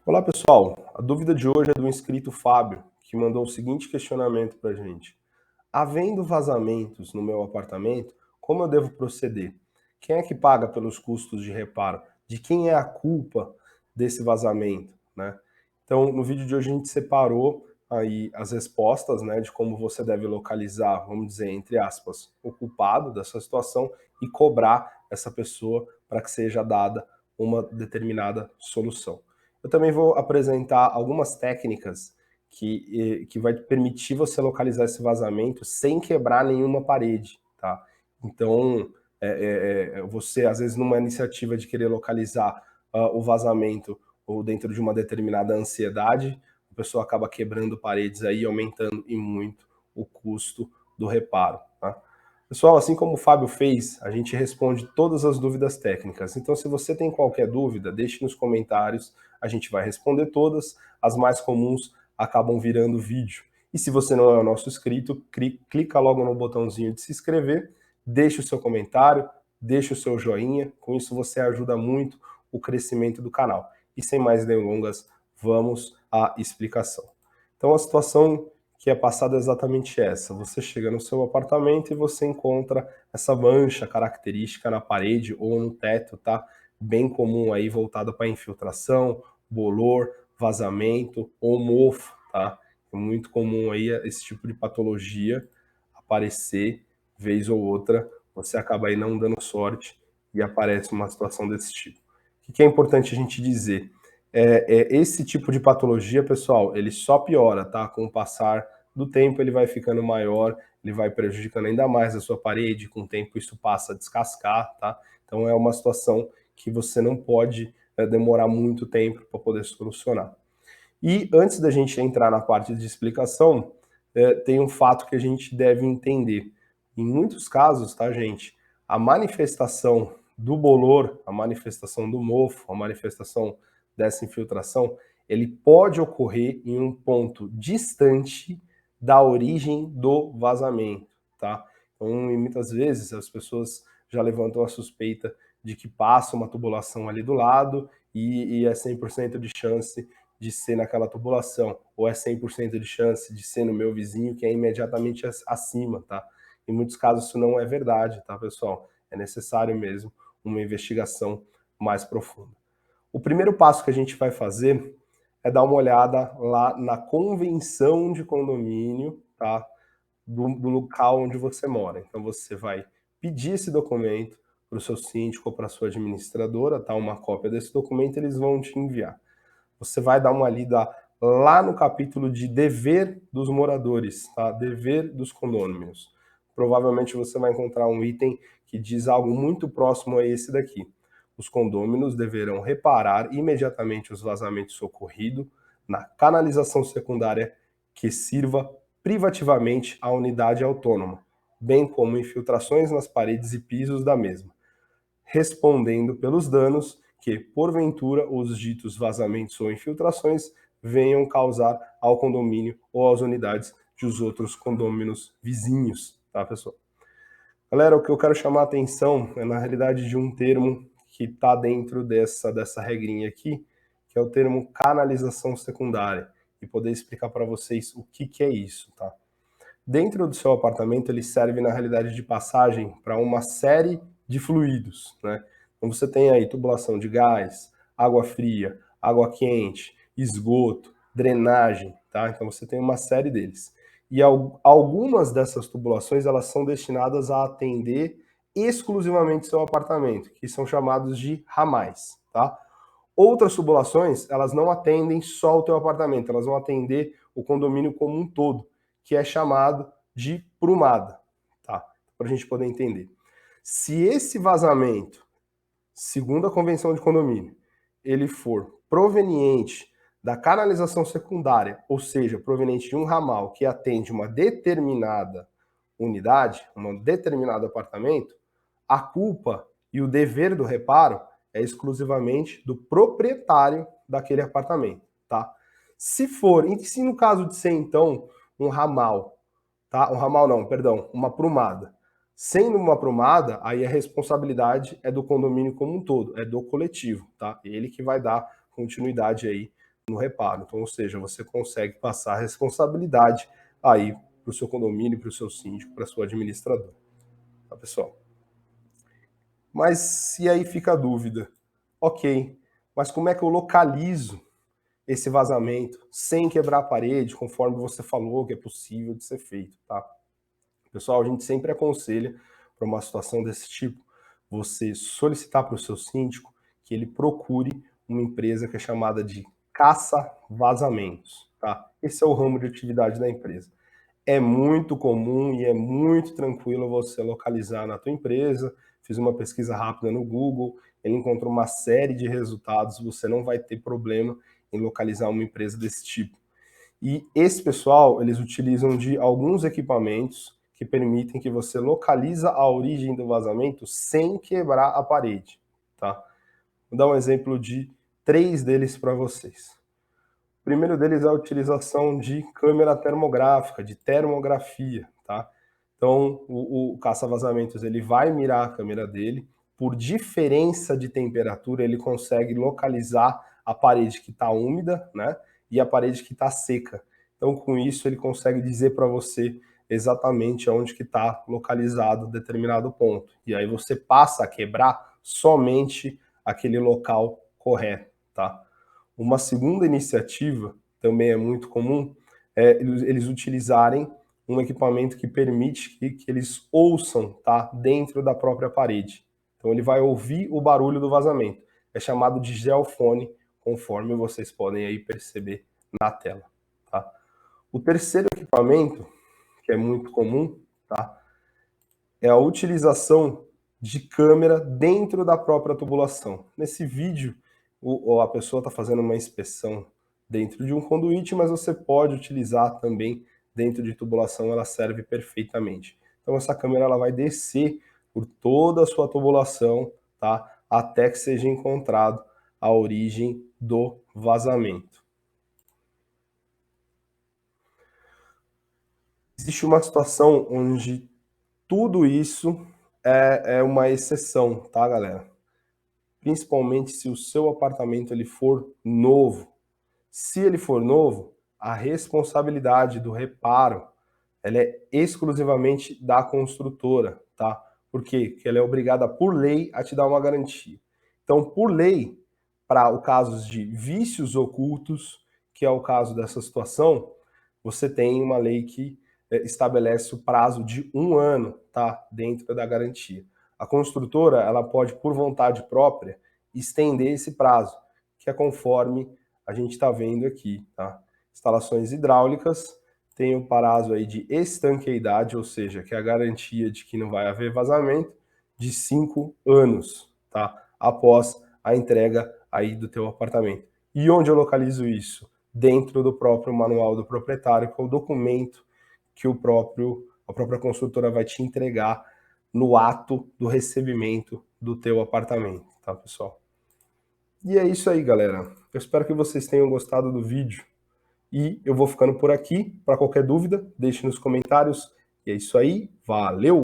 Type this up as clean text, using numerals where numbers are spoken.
Olá pessoal, a dúvida de hoje é do inscrito Fábio, que mandou o seguinte questionamento para a gente. Havendo vazamentos no meu apartamento, como eu devo proceder? Quem é que paga pelos custos de reparo? De quem é a culpa desse vazamento, né? Então, no vídeo de hoje a gente separou aí as respostas, né, de como você deve localizar, vamos dizer, entre aspas, o culpado dessa situação e cobrar essa pessoa para que seja dada uma determinada solução. Eu também vou apresentar algumas técnicas que vai permitir você localizar esse vazamento sem quebrar nenhuma parede, tá? Então, você, às vezes, numa iniciativa de querer localizar o vazamento ou dentro de uma determinada ansiedade, a pessoa acaba quebrando paredes aí, aumentando e muito o custo do reparo, tá? Pessoal, assim como o Fábio fez, a gente responde todas as dúvidas técnicas. Então, se você tem qualquer dúvida, deixe nos comentários, a gente vai responder todas. As mais comuns acabam virando vídeo. E se você não é o nosso inscrito, clica logo no botãozinho de se inscrever, deixe o seu comentário, deixe o seu joinha, com isso você ajuda muito o crescimento do canal. E sem mais delongas, vamos à explicação. Então a situação que é passada é exatamente essa. Você chega no seu apartamento e você encontra essa mancha característica na parede ou no teto, tá? Bem comum aí voltada para infiltração, bolor, vazamento ou mofo, tá? É muito comum aí esse tipo de patologia aparecer vez ou outra, você acaba aí não dando sorte e aparece uma situação desse tipo. O que é importante a gente dizer? Esse tipo de patologia, pessoal, ele só piora, tá? Com o passar do tempo ele vai ficando maior, ele vai prejudicando ainda mais a sua parede, com o tempo isso passa a descascar, tá? Então é uma situação que você não pode demorar muito tempo para poder solucionar. E antes da gente entrar na parte de explicação, tem um fato que a gente deve entender. Em muitos casos, tá, gente, a manifestação do bolor, a manifestação do mofo, a manifestação dessa infiltração, ele pode ocorrer em um ponto distante da origem do vazamento, tá? Então, muitas vezes as pessoas já levantam a suspeita de que passa uma tubulação ali do lado e é 100% de chance de ser naquela tubulação, ou é 100% de chance de ser no meu vizinho, que é imediatamente acima, tá? Em muitos casos isso não é verdade, tá, pessoal? É necessário mesmo uma investigação mais profunda. O primeiro passo que a gente vai fazer é dar uma olhada lá na convenção de condomínio, tá? Do local onde você mora. Então você vai pedir esse documento para o seu síndico ou para a sua administradora, tá? Uma cópia desse documento eles vão te enviar. Você vai dar uma lida lá no capítulo de dever dos moradores, tá? Dever dos condôminos. Provavelmente você vai encontrar um item que diz algo muito próximo a esse daqui. Os condôminos deverão reparar imediatamente os vazamentos ocorridos na canalização secundária que sirva privativamente à unidade autônoma, bem como infiltrações nas paredes e pisos da mesma, respondendo pelos danos que, porventura, os ditos vazamentos ou infiltrações venham causar ao condomínio ou às unidades de os outros condôminos vizinhos, tá, pessoal? Galera, o que eu quero chamar a atenção é, na realidade, de um termo que está dentro dessa regrinha aqui, que é o termo canalização secundária, e poder explicar para vocês o que é isso, tá? Dentro do seu apartamento, ele serve, na realidade, de passagem para uma série de fluidos, né? Então você tem aí tubulação de gás, água fria, água quente, esgoto, drenagem, tá? Então você tem uma série deles. E algumas dessas tubulações, elas são destinadas a atender exclusivamente seu apartamento, que são chamados de ramais, tá? Outras tubulações, elas não atendem só o teu apartamento, elas vão atender o condomínio como um todo, que é chamado de prumada, tá? Para a gente poder entender. Se esse vazamento, segundo a convenção de condomínio, ele for proveniente da canalização secundária, ou seja, proveniente de um ramal que atende uma determinada unidade, um determinado apartamento, a culpa e o dever do reparo é exclusivamente do proprietário daquele apartamento, tá? Se no caso de ser então um ramal, tá? Um ramal não, perdão, uma prumada. Sendo uma prumada, aí a responsabilidade é do condomínio como um todo, é do coletivo, tá? Ele que vai dar continuidade aí no reparo. Então, ou seja, você consegue passar a responsabilidade aí para o seu condomínio, para o seu síndico, para a sua administradora. Tá, pessoal? Mas e aí fica a dúvida. Ok, mas como é que eu localizo esse vazamento sem quebrar a parede, conforme você falou que é possível de ser feito, tá? Pessoal, a gente sempre aconselha para uma situação desse tipo, você solicitar para o seu síndico que ele procure uma empresa que é chamada de caça-vazamentos, tá? Esse é o ramo de atividade da empresa. É muito comum e é muito tranquilo você localizar na tua empresa. Fiz uma pesquisa rápida no Google, ele encontrou uma série de resultados, você não vai ter problema em localizar uma empresa desse tipo. E esse pessoal, eles utilizam de alguns equipamentos que permitem que você localize a origem do vazamento sem quebrar a parede, tá? Vou dar um exemplo de 3 deles para vocês. O primeiro deles é a utilização de câmera termográfica, de termografia, tá? Então, o caça-vazamentos, ele vai mirar a câmera dele, por diferença de temperatura, ele consegue localizar a parede que está úmida, né? E a parede que está seca. Então, com isso, ele consegue dizer para você exatamente onde que está localizado determinado ponto. E aí você passa a quebrar somente aquele local correto, tá? Uma segunda iniciativa, também é muito comum, é eles utilizarem um equipamento que permite que eles ouçam, tá, dentro da própria parede. Então ele vai ouvir o barulho do vazamento. É chamado de geofone, conforme vocês podem aí perceber na tela. Tá? O terceiro equipamento, que é muito comum, tá, é a utilização de câmera dentro da própria tubulação. Nesse vídeo, a pessoa está fazendo uma inspeção dentro de um conduíte, mas você pode utilizar também dentro de tubulação, ela serve perfeitamente. Então essa câmera ela vai descer por toda a sua tubulação, tá? Até que seja encontrado a origem do vazamento. Existe uma situação onde tudo isso é uma exceção, tá, galera? Principalmente se o seu apartamento ele for novo. Se ele for novo, a responsabilidade do reparo ela é exclusivamente da construtora, tá? Por quê? Porque ela é obrigada por lei a te dar uma garantia. Então, por lei, para o caso de vícios ocultos, que é o caso dessa situação, você tem uma lei que estabelece o prazo de 1 ano, tá? Dentro da garantia. A construtora, ela pode, por vontade própria, estender esse prazo, que é conforme a gente está vendo aqui, tá? Instalações hidráulicas tem o prazo aí de estanqueidade, ou seja, que é a garantia de que não vai haver vazamento, de 5 anos, tá? Após a entrega aí do teu apartamento. E onde eu localizo isso? Dentro do próprio manual do proprietário, que é o documento que a própria construtora vai te entregar no ato do recebimento do teu apartamento, tá, pessoal? E é isso aí, galera. Eu espero que vocês tenham gostado do vídeo. E eu vou ficando por aqui. Para qualquer dúvida, deixe nos comentários. E é isso aí. Valeu!